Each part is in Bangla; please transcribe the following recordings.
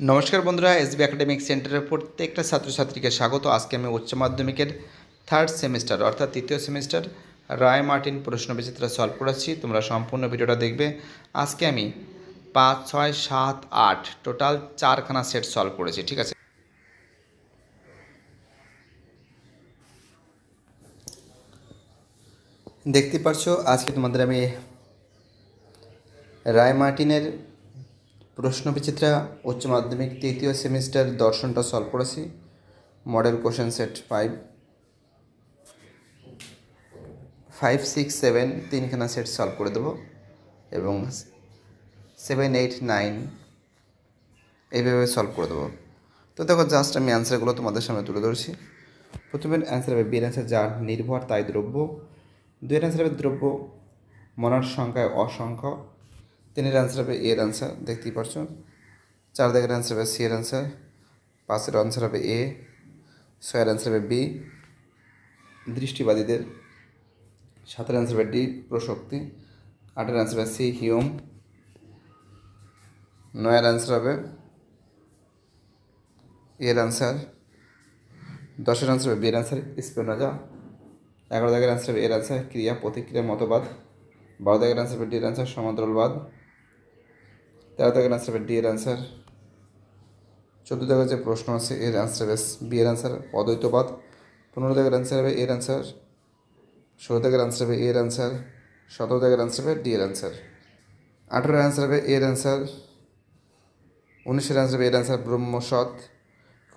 নমস্কার বন্ধুরা, এসবি একাডেমিক সেন্টারের প্রত্যেকটা ছাত্রছাত্রীকে স্বাগত। আজকে আমি উচ্চ মাধ্যমিকের থার্ড সেমিস্টার অর্থাৎ তৃতীয় সেমিস্টার রায় মার্টিন প্রশ্নবিচিত্রা সলভ করাচ্ছি। তোমরা সম্পূর্ণ ভিডিওটা দেখবে। আজকে আমি 5, 6, 7, 8 টোটাল 4খানা সেট সলভ করেছি। ঠিক আছে, দেখতে পাচ্ছ আজকে তোমাদের আমি রায় মার্টিনের প্রশ্নবিচিত্রা উচ্চ মাধ্যমিক তৃতীয় সেমিস্টার দর্শনটা সলভ করেছি। মডেল কোশ্চেন সেট 5, 6, 7 তিনখানা সেট সলভ করে দেবো এবং 7, 8, 9 এইভাবে সলভ করে দেবো। তো দেখো, জাস্ট আমি অ্যান্সারগুলো তোমাদের সামনে তুলে ধরছি। প্রথমের অ্যান্সার হবে বিয়ের অ্যান্সার যার নির্ভর তাই দ্রব্য। দুইয়ের অ্যান্সার হবে দ্রব্য মনার সংখ্যায় অসংখ্য। তিনের অ্যান্সার হবে এর অ্যান্সার, দেখতেই পারছো। 4 দাগের অ্যান্সার হবে সি এর অ্যান্সার। 5-এর অ্যান্সার হবে এ। 6-এর অ্যান্সার হবে বি দৃষ্টিবাদীদের। 7-এর অ্যান্সার হবে ডি প্রশক্তি। 8-এর অ্যান্সার হবে সি হিউম। 9-এর অ্যান্সার হবে এর অ্যান্সার। 10-এর অ্যান্সার হবে বিয়ের অ্যান্সার স্পেনোজা। 11 দাগের অ্যান্সার হবে এর অ্যান্সার ক্রিয়া প্রতিক্রিয়া মতবাদ। 12 দাগের অ্যান্সার হবে ডি এর অ্যান্সার সমান্তরালবাদ। 13 দাগের অ্যান্সার হবে ডি এর অ্যান্সার। 14 দাগের যে প্রশ্ন আছে এর অ্যান্সার হবে বি এর অ্যান্সার অদ্বৈতবাদ। 15 দাগের অ্যান্সার হবে এর অ্যান্সার। 16 দাগের অ্যান্সার হবে এর অ্যান্সার। 17 দাগের অ্যান্সার হবে ডি এর অ্যান্সার। 18-এর অ্যান্সার হবে এর অ্যান্সার। 19-এর অ্যান্সার হবে এর অ্যান্সার ব্রহ্মসৎ।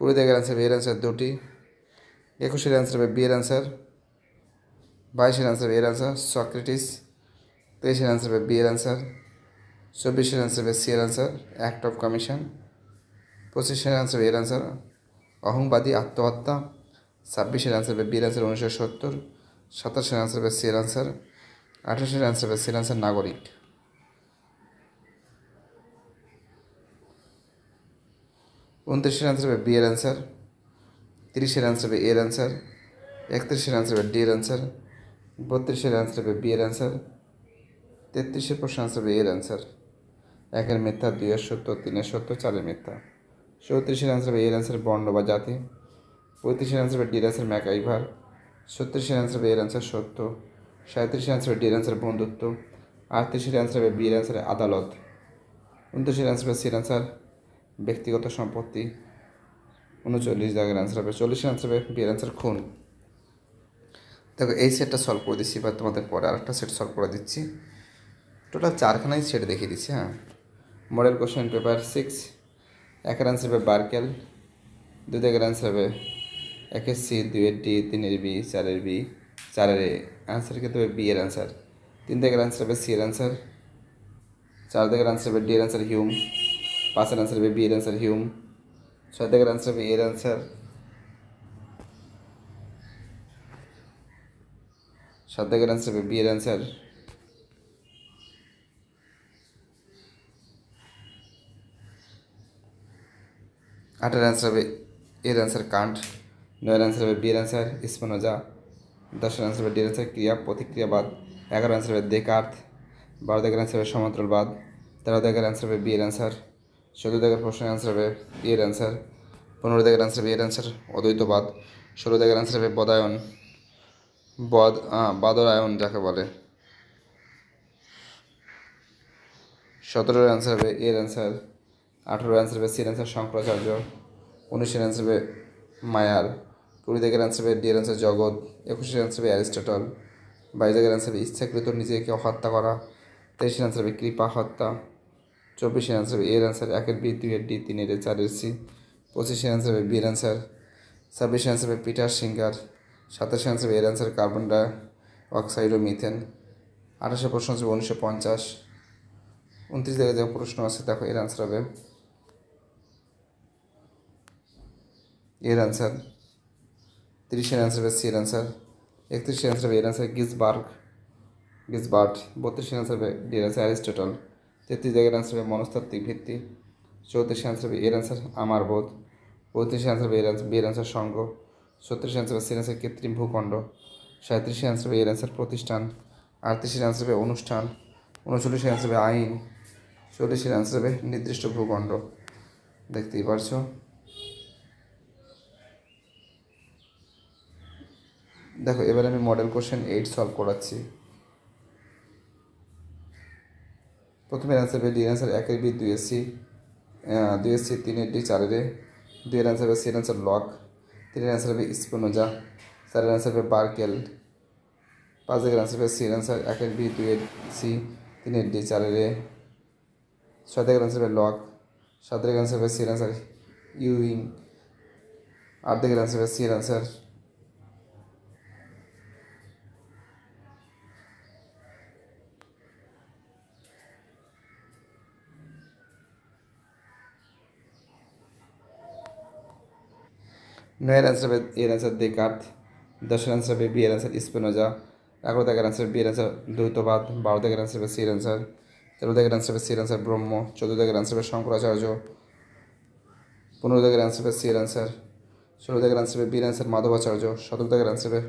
20 দাগের অ্যান্সার হবে এর অ্যান্সার দুটি। 21-এর অ্যান্সার হবে বি এর অ্যান্সার। 22-এর অ্যান্সার হবে এর অ্যান্সার সক্রেটিস। 23-এর অ্যান্সার হবে বি এর অ্যান্সার। 24-এর অ্যান্সার হবে সি এর অ্যান্সার অ্যাক্ট অফ কমিশন। 25-এর অ্যান্সার হবে এর অ্যান্সার অহংবাদী আত্মহত্যা। 26-এর অ্যান্সার হবে বি এর অ্যান্সার 1970। 27-এর অ্যান্সার হবে সি এর অ্যান্সার। 28-এর অ্যান্সার হবে সি এর অ্যান্সার নাগরিক। 29-এর অ্যান্সার হবে বি এর অ্যান্সার। 30-এর অ্যান্সার হবে এর অ্যান্সার। 31-এর অ্যান্সার হবে ডি এর অ্যান্সার। 32-এর অ্যান্সার হবে বি এর অ্যান্সার। 33-এর প্রশ্ন অ্যান্সার হবে এর অ্যান্সার। 1-এর মিথ্যা, 2-এর সত্য, 3-এর সত্য, 4-এর মিথ্যা। 34-এর অ্যান্সার হবে এর অ্যান্সার বর্ণ বা জাতি। 35-এর অ্যান্সার হবে ডি এর অ্যান্সার ম্যাকআইভার। 36-এর অ্যান্সার হবে এর অ্যান্সার সত্য। 37-এর অ্যান্সার হবে ডি এর অ্যান্সার বন্ধুত্ব। 38-এর অ্যান্সার হবে বি এর অ্যান্সার আদালত। 29-এর অ্যান্সার হবে সি এর অ্যান্সার ব্যক্তিগত সম্পত্তি। 39 দাগের অ্যান্সার হবে 40-এর অ্যান্সার হবে বি এর অ্যান্সার খুন। দেখো, এই সেটটা সলভ করে দিচ্ছি, এবার তোমাদের পরে আরেকটা সেট সলভ করে দিচ্ছি। টোটাল 4খানাই সেট দেখিয়ে দিচ্ছি। হ্যাঁ, মডেল কোশ্চেন পেপার 6। 1-এর অ্যান্সার হবে বার্কেল। 2 দাগের অ্যান্সার হবে 1-এর সি, 2-এর ডি, 3-এর বি, 4-এর বি, 4-এর এ। অ্যান্সার কিন্তু হবে বি এর অ্যান্সার। 3 দাগের অ্যান্সার হবে সি এর অ্যান্সার। 4 দাগের অ্যান্সার হবে ডি এর অ্যান্সার হিউম। 5-এর অ্যান্সার হবে বি এর অ্যান্সার হিউম। 6 দাগের অ্যান্সার হবে এর অ্যান্সার। 7 দাগের অ্যান্সার হবে বি এর অ্যান্সার। 8-এর অ্যান্সার হবে এর অ্যান্সার কান্ট। 9-এর অ্যান্সার হবে বি এর অ্যান্সার স্পিনোজা। 10-এর অ্যান্সার হবে ডি এর অ্যান্সার ক্রিয়া প্রতিক্রিয়াবাদ। 11-এর অ্যান্সার হবে দেকার্ত। 12 দাগের অ্যান্সার হবে সমান্তরালবাদ। 13 দাগের অ্যান্সার হবে বি এর অ্যান্সার। 14 দাগের প্রশ্নের অ্যান্সার হবে বি এর অ্যান্সার। 15 দাগের অ্যান্সার হবে এর অ্যান্সার অদ্বৈতবাদ। 16 দাগের অ্যান্সার হবে বদায়ন, বাদরায়ন যাকে বলে। 17-এর অ্যান্সার হবে এর অ্যান্সার। 18-এর অ্যান্সার হবে সি এর অ্যান্সার শঙ্করাচার্য। 19-এর অ্যান্সার হবে মায়ার। 20 দাগের অ্যান্সার হবে ডি এর অ্যান্সার জগৎ। 21-এর অ্যান্সার হবে অ্যারিস্টটল। 22 দাগের অ্যান্সার হবে ইচ্ছাকৃত নিজেকে হত্যা করা। 23-এর অ্যান্সার হবে কৃপা হত্যা। 24-এর অ্যান্সার হবে এর অ্যান্সার 1-এর বি, 2-এর ডি, 3-এর এ, 4-এর সি। 25-এর অ্যান্সার হবে বি এর অ্যান্সার। 26-এর অ্যান্সার হবে পিটার সিঙ্গার। 27-এর অ্যান্সার হবে এর অ্যান্সার কার্বন ডাই অক্সাইড ও মিথেন। 28-এর প্রশ্ন হচ্ছে 1950। 29 দাগের যে প্রশ্ন আছে দেখো, এর অ্যান্সার হবে এর অ্যান্সার। 30-এর অ্যান্সার হবে সি এর অ্যান্সার। 31-এর অ্যান্সার হবে এর অ্যান্সার গিসবার্ট। 32-এর অ্যান্সার হবে ডি এর অ্যান্সার অ্যারিস্টটল। 33 দাগের অ্যান্সার হবে মনস্তাত্ত্বিক ভিত্তি। 34-এর অ্যান্সার হবে এর অ্যান্সার আমার বোধ। 35-এর অ্যান্সার হবে বি এর অ্যান্সার সঙ্গ। 36-এর অ্যান্সার হবে সি এর অ্যান্সার কৃত্রিম ভূখণ্ড। 37-এর অ্যান্সার হবে এর অ্যান্সার প্রতিষ্ঠান। 38-এর অ্যান্সার হবে অনুষ্ঠান। 39-এর অ্যান্সার হবে আইন। 40-এর অ্যান্সার হবে নির্দিষ্ট ভূখণ্ড। দেখতেই পারছো। দেখো এবার আমি মডেল কোশ্চেন 8 সলভ করাচ্ছি। প্রথমে অ্যান্সার হবে ডি এর অ্যান্সার 1 এর বি 2 এর সি 2 এর সি 3 এর ডি 4 এর এ 2 এর অ্যান্সার হবে সি এর অ্যান্সার লক 3 এর অ্যান্সার হবে স্পিনোজা 4 এর অ্যান্সার হবে বার্কেল 5 এর অ্যান্সার হবে সি এর অ্যান্সার 1 এর বি 2 এর সি 3 এর ডি 4 এর এ 6 এর অ্যান্সার হবে লক 7 এর অ্যান্সার হবে সি এর অ্যান্সার ইউইং 8 এর অ্যান্সার হবে সি এর অ্যান্সার 9 এর অ্যান্সার হবে এ এর অ্যান্সার দেকার্ত 10 এর অ্যান্সার হবে বি এর অ্যান্সার স্পিনোজা 11 দাগের অ্যান্সার বি এর অ্যান্সার দ্বৈতবাদ 12 দাগের অ্যান্সার হবে সি এর অ্যান্সার 13 দাগের অ্যান্সার হবে সি এর অ্যান্সার ব্রহ্ম 14 দাগের অ্যান্সার হবে শঙ্করাচার্য 15 দাগের অ্যান্সার হবে সি এর অ্যান্সার 16 দাগের অ্যান্সার হবে বি এর অ্যান্সার মাধবাচার্য 17 দাগের অ্যান্সার হবে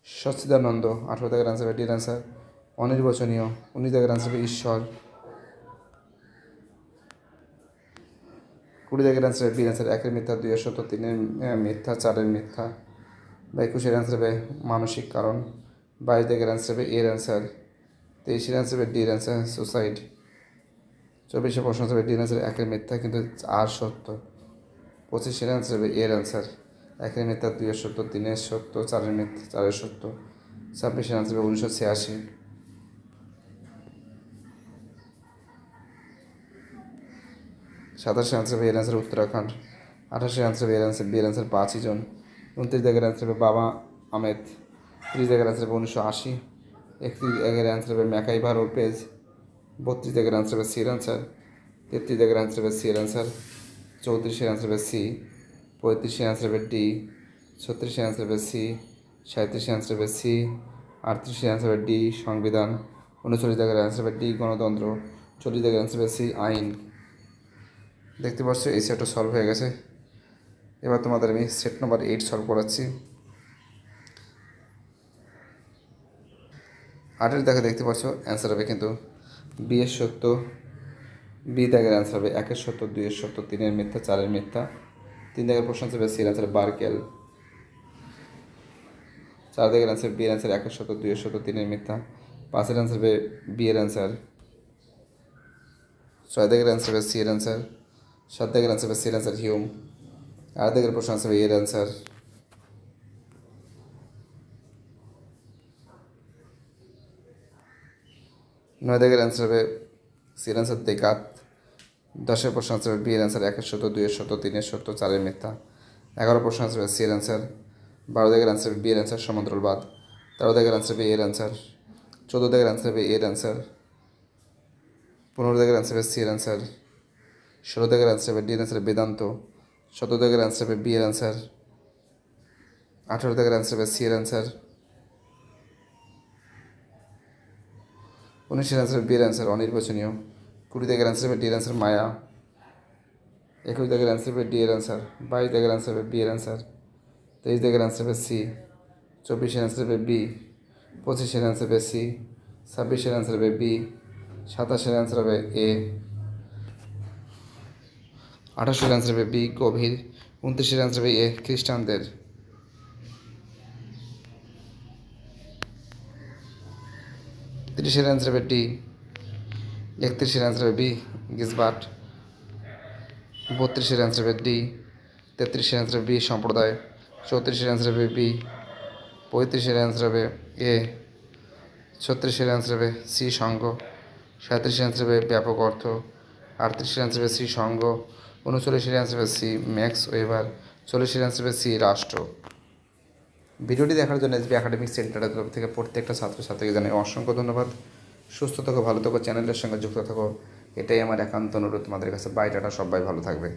সচ্চিদানন্দ 18 দাগের অ্যান্সার হবে ডি এর অ্যান্সার অনির্বচনীয় 19 দাগের অ্যান্সার হবে ঈশ্বর 20 দাগের অ্যান্সার হবে বি এর অ্যান্সার 1 এর মিথ্যা 2 এর সত্য 3 এর মিথ্যা 4 এর মিথ্যা 21 এর অ্যান্সার হবে মানসিক কারণ 22 দাগের অ্যান্সার হবে এর অ্যান্সার 23 এর অ্যান্সার হবে ডি এর অ্যান্সার সুসাইড 24 এর প্রশ্ন হবে ডি এর অ্যান্সার 1 এর মিথ্যা কিন্তু আর সত্য 25 এর অ্যান্সার হবে এর অ্যান্সার 1 এর মিথ্যা 2 এর সত্য 3 এর সত্য 4 এর মিথ্যা 4 এর সত্য 26 এর অ্যান্সার হবে 1986 27 এর অ্যান্সার হবে এর অ্যান্সার উত্তরাখণ্ড 28 এর অ্যান্সার হবে এর অ্যান্সার বি এর অ্যান্সার 5 জন 29 দাগের অ্যান্সার হবে বাবা আহমেদ 30 দাগের অ্যান্সার হবে 1980 31 দাগের অ্যান্সার হবে ম্যাকাইভার ওরপেজ 32 দাগের অ্যান্সার হবে সি এর অ্যান্সার 33 দাগের অ্যান্সার হবে সি এর অ্যান্সার 34 এর অ্যান্সার হবে সি 35 এর অ্যান্সার হবে ডি 36 এর অ্যান্সার হবে সি 37 এর অ্যান্সার হবে সি 38 এর অ্যান্সার হবে ডি সংবিধান 39 দাগের অ্যান্সার হবে ডি গণতন্ত্র 40 দাগের অ্যান্সার হবে সি আইন। দেখতে পাচ্ছ এই সেটটা সলভ হয়ে গেছে। এবার তোমাদের আমি সেট নাম্বার 8 সলভ করাচ্ছি। 8 দেখতে পাচ্ছ অ্যান্সার হবে কিন্তু বি এর সত্য বি দাগের অ্যান্সার হবে 1 এর সত্য 2 এর সত্য 3 এর মিথ্যা 4 এর মিথ্যা 3 দাগের প্রশ্ন হবে সি এর অ্যান্সার বার্কেল 4 দাগের অ্যান্সার বি এর অ্যান্সার 1 এর সত্য 2 এর সত্য 3 এর মিথ্যা 5 এর অ্যান্সার হবে বি এর অ্যান্সার 6 দাগের অ্যান্সার হবে সি এর অ্যান্সার 7 দাগের অ্যান্সার হবে সি এর অ্যান্সার হিউম 8 দাগের প্রশ্ন হবে এর অ্যান্সার 9 দাগের অ্যান্সার হবে সি এর অ্যান্সার দেকাত 10 এর প্রশ্ন হবে বি এর অ্যান্সার 1 এর সত্য 2 এর সত্য 3 এর সত্য 4 এর মিথ্যা 11 প্রশ্ন হবে সি এর অ্যান্সার 12 দাগের অ্যান্সার বি এর অ্যান্সার সমান্তরালবাদ 13 দাগের অ্যান্সার হবে এর অ্যান্সার 14 দাগের অ্যান্সার হবে এর অ্যান্সার 15 দাগের অ্যান্সার হবে সি এর অ্যান্সার 16 দাগের অ্যান্সার হবে ডি এর অ্যান্সার বেদান্ত 17 দাগের অ্যান্সার হবে বি এর অ্যান্সার 18 দাগের অ্যান্সার হবে সি এর অ্যান্সার 19 এর অ্যান্সার বি এর অ্যান্সার অনির্বাচনীয় 20 দাগের অ্যান্সার হবে ডি এর অ্যান্সার মায়া 21 দাগের অ্যান্সার হবে ডি এর অ্যান্সার 22 দাগের অ্যান্সার হবে বি এর অ্যান্সার 23 দাগের অ্যান্সার হবে সি 24 এর অ্যান্সার হবে বি 25 এর অ্যান্সার হবে সি 26 এর অ্যান্সার হবে বি 27 এর অ্যান্সার হবে এ 28 এর অ্যান্সার হবে বি গভীর 29 এর অ্যান্সার হবে এ খ্রিস্টানদের 30 এর অ্যান্সার হবে ডি 31 এর অ্যান্সার হবে বি গিজবাট 32 এর অ্যান্সার হবে ডি 33 এর অ্যান্সার হবে বি সম্প্রদায় 34 এর অ্যান্সার হবে বি 35 এর অ্যান্সার হবে এ 36 এর অ্যান্সার হবে সি সংঘ 37 এর অ্যান্সার হবে ব্যাপক অর্থ 38 এর অ্যান্সার হবে সি সংঘ 39 এর অ্যান্সার হবে সি ম্যাক্স ওয়েবার 40 এর অ্যান্সার হবে সি রাষ্ট্র। ভিডিওটি দেখার জন্য এসবি একাডেমিক সেন্টারের তরফ থেকে প্রত্যেকটা ছাত্রছাত্রীকে জানাই অসংখ্য ধন্যবাদ। সুস্থ থাকো, ভালো থাকো, চ্যানেলের সঙ্গে যুক্ত থাকো, এটাই আমার একান্ত অনুরোধ তোমাদের কাছে। বাই টাটা, সবাই ভালো থাকবে।